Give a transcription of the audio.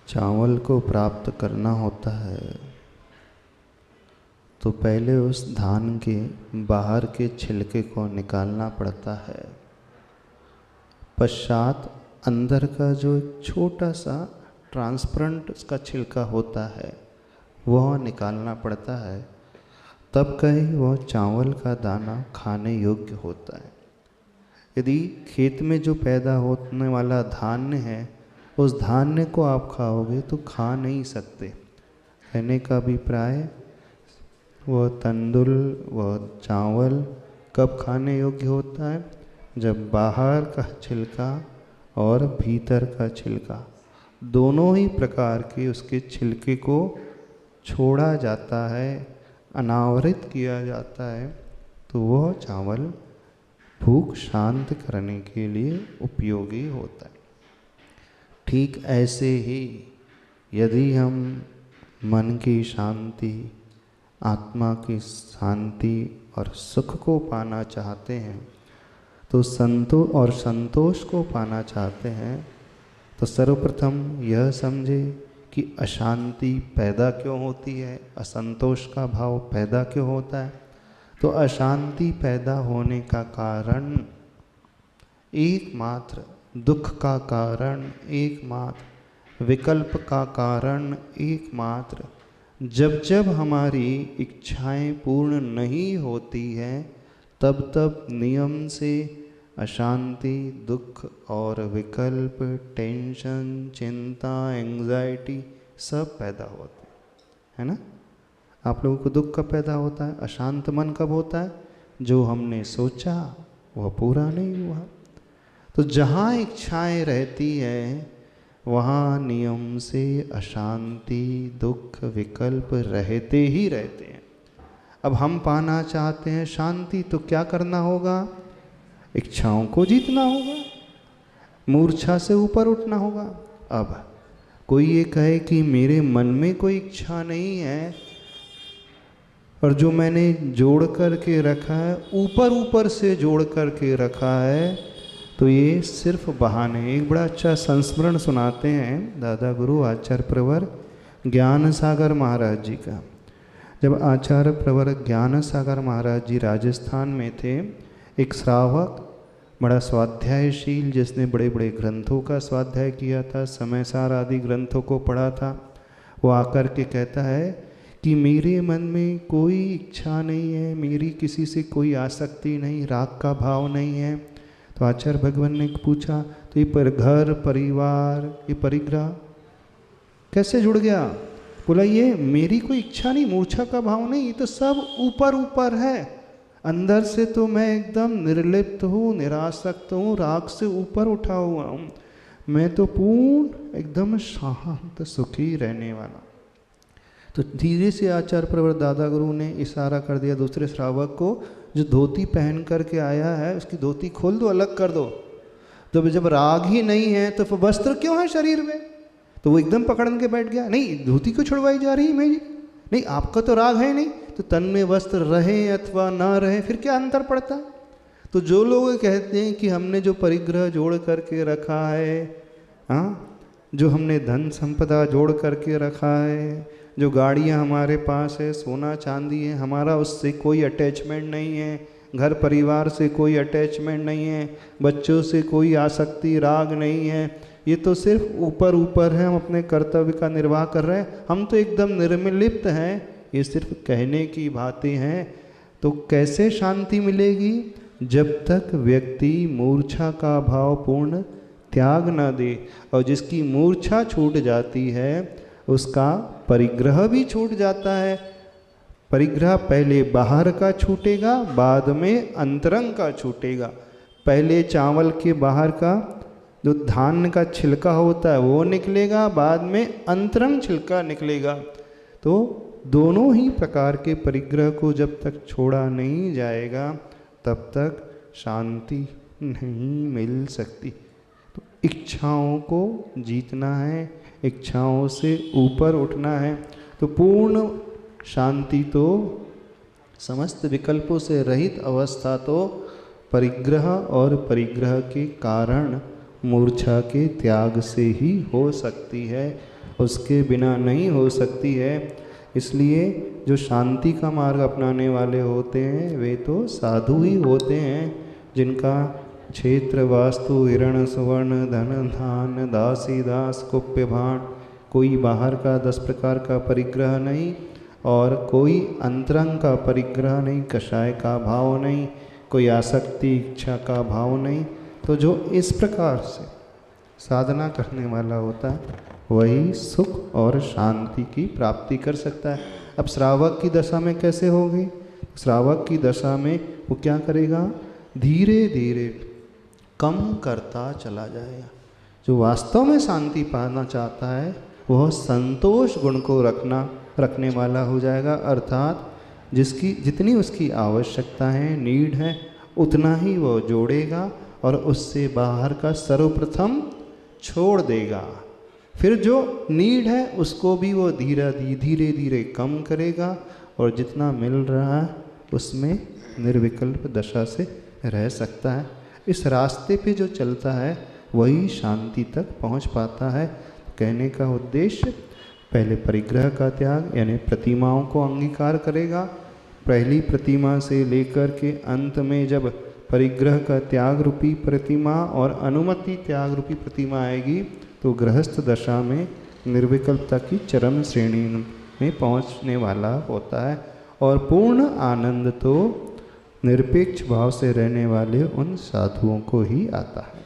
चावल को प्राप्त करना होता है तो पहले उस धान के बाहर के छिलके को निकालना पड़ता है। पश्चात अंदर का जो छोटा सा ट्रांसपेरेंट उसका छिलका होता है वह निकालना पड़ता है, तब कहीं वह चावल का दाना खाने योग्य होता है। यदि खेत में जो पैदा होने वाला धान्य है उस धान्य को आप खाओगे तो खा नहीं सकते। कहने का अभिप्राय वह तंदुल वह चावल कब खाने योग्य होता है, जब बाहर का छिलका और भीतर का छिलका दोनों ही प्रकार के उसके छिलके को छोड़ा जाता है, अनावृत किया जाता है, तो वह चावल भूख शांत करने के लिए उपयोगी होता है। ठीक ऐसे ही यदि हम मन की शांति, आत्मा की शांति और सुख को पाना चाहते हैं तो संतोष को पाना चाहते हैं तो सर्वप्रथम यह समझे कि अशांति पैदा क्यों होती है, असंतोष का भाव पैदा क्यों होता है। तो अशांति पैदा होने का कारण एकमात्र दुख का कारण, एकमात्र विकल्प का कारण, एकमात्र जब जब हमारी इच्छाएं पूर्ण नहीं होती हैं तब तब नियम से अशांति, दुख और विकल्प, टेंशन, चिंता, एंग्जाइटी सब पैदा होते है ना। आप लोगों को दुख कब पैदा होता है, अशांत मन कब होता है, जो हमने सोचा वह पूरा नहीं हुआ। तो जहाँ इच्छाएं रहती है वहाँ नियम से अशांति, दुख, विकल्प रहते ही रहते हैं। अब हम पाना चाहते हैं शांति तो क्या करना होगा, इच्छाओं को जीतना होगा, मूर्छा से ऊपर उठना होगा। अब कोई ये कहे कि मेरे मन में कोई इच्छा नहीं है और जो मैंने जोड़ कर के रखा है, ऊपर ऊपर से जोड़ कर के रखा है, तो ये सिर्फ बहाने। एक बड़ा अच्छा संस्मरण सुनाते हैं दादा गुरु आचार्य प्रवर ज्ञान सागर महाराज जी का। जब आचार्य प्रवर ज्ञान सागर महाराज जी राजस्थान में थे, एक श्रावक बड़ा स्वाध्यायशील जिसने बड़े बड़े ग्रंथों का स्वाध्याय किया था, समय सार आदि ग्रंथों को पढ़ा था, वो आकर के कहता है कि मेरे मन में कोई इच्छा नहीं है, मेरी किसी से कोई आसक्ति नहीं, राग का भाव नहीं है। तो आचार्य भगवान ने पूछा तो ये घर परिवार ये परिग्रह कैसे जुड़ गया। बोला ये मेरी कोई इच्छा नहीं, मूर्छा का भाव नहीं, ये तो सब ऊपर ऊपर है, अंदर से तो मैं एकदम निर्लिप्त हूँ, निरासक्त हूँ, राग से ऊपर उठा हुआ हूँ, मैं तो पूर्ण एकदम शांत सुखी रहने वाला। तो धीरे से आचार्य प्रवर दादा गुरु ने इशारा कर दिया दूसरे श्रावक को, जो धोती पहन करके आया है उसकी धोती खोल दो, अलग कर दो। तो जब राग ही नहीं है तो फिर वस्त्र क्यों है शरीर में। तो वो एकदम पकड़ के बैठ गया, नहीं धोती क्यों छुड़वाई जा रही है मेरी, नहीं आपका तो राग है नहीं, तो तन में वस्त्र रहे अथवा ना रहे फिर क्या अंतर पड़ता है। तो जो लोग कहते हैं कि हमने जो परिग्रह जोड़ करके रखा है, हाँ, जो हमने धन संपदा जोड़ करके रखा है, जो गाड़ियाँ हमारे पास है, सोना चांदी है, हमारा उससे कोई अटैचमेंट नहीं है, घर परिवार से कोई अटैचमेंट नहीं है, बच्चों से कोई आसक्ति राग नहीं है, ये तो सिर्फ ऊपर ऊपर है, हम अपने कर्तव्य का निर्वाह कर रहे हैं, हम तो एकदम निर्लिप्त हैं, ये सिर्फ कहने की बातें हैं। तो कैसे शांति मिलेगी, जब तक व्यक्ति मूर्छा का भाव पूर्ण त्याग न दे। और जिसकी मूर्छा छूट जाती है उसका परिग्रह भी छूट जाता है। परिग्रह पहले बाहर का छूटेगा, बाद में अंतरंग का छूटेगा। पहले चावल के बाहर का जो धान का छिलका होता है वो निकलेगा, बाद में अंतरंग छिलका निकलेगा। तो दोनों ही प्रकार के परिग्रह को जब तक छोड़ा नहीं जाएगा तब तक शांति नहीं मिल सकती। तो इच्छाओं को जीतना है, इच्छाओं से ऊपर उठना है, तो पूर्ण शांति तो समस्त विकल्पों से रहित अवस्था तो परिग्रह और परिग्रह के कारण मूर्छा के त्याग से ही हो सकती है। उसके बिना नहीं हो सकती है। इसलिए जो शांति का मार्ग अपनाने वाले होते हैं वे तो साधु ही होते हैं, जिनका क्षेत्र वास्तु हिरण सुवर्ण धन धान दासी दास कुप्य भाण, कोई बाहर का 10 प्रकार का परिग्रह नहीं और कोई अंतरंग का परिग्रह नहीं, कषाय का भाव नहीं, कोई आसक्ति इच्छा का भाव नहीं। तो जो इस प्रकार से साधना करने वाला होता है वही सुख और शांति की प्राप्ति कर सकता है। अब श्रावक की दशा में कैसे होगी? श्रावक की दशा में वो क्या करेगा? धीरे धीरे कम करता चला जाएगा। जो वास्तव में शांति पाना चाहता है वह संतोष गुण को रखने वाला हो जाएगा, अर्थात जितनी उसकी आवश्यकता है, नीड है, उतना ही वो जोड़ेगा और उससे बाहर का सर्वप्रथम छोड़ देगा। फिर जो नीड है उसको भी वो धीरे धीरे कम करेगा और जितना मिल रहा है उसमें निर्विकल्प दशा से रह सकता है। इस रास्ते पे जो चलता है वही शांति तक पहुंच पाता है। कहने का उद्देश्य, पहले परिग्रह का त्याग यानी प्रतिमाओं को अंगीकार करेगा। पहली प्रतिमा से लेकर के अंत में जब परिग्रह का त्याग रूपी प्रतिमा और अनुमति त्याग रूपी प्रतिमा आएगी तो गृहस्थ दशा में निर्विकल्पता की चरम श्रेणी में पहुंचने वाला होता है। और पूर्ण आनंद तो निरपेक्ष भाव से रहने वाले उन साधुओं को ही आता है।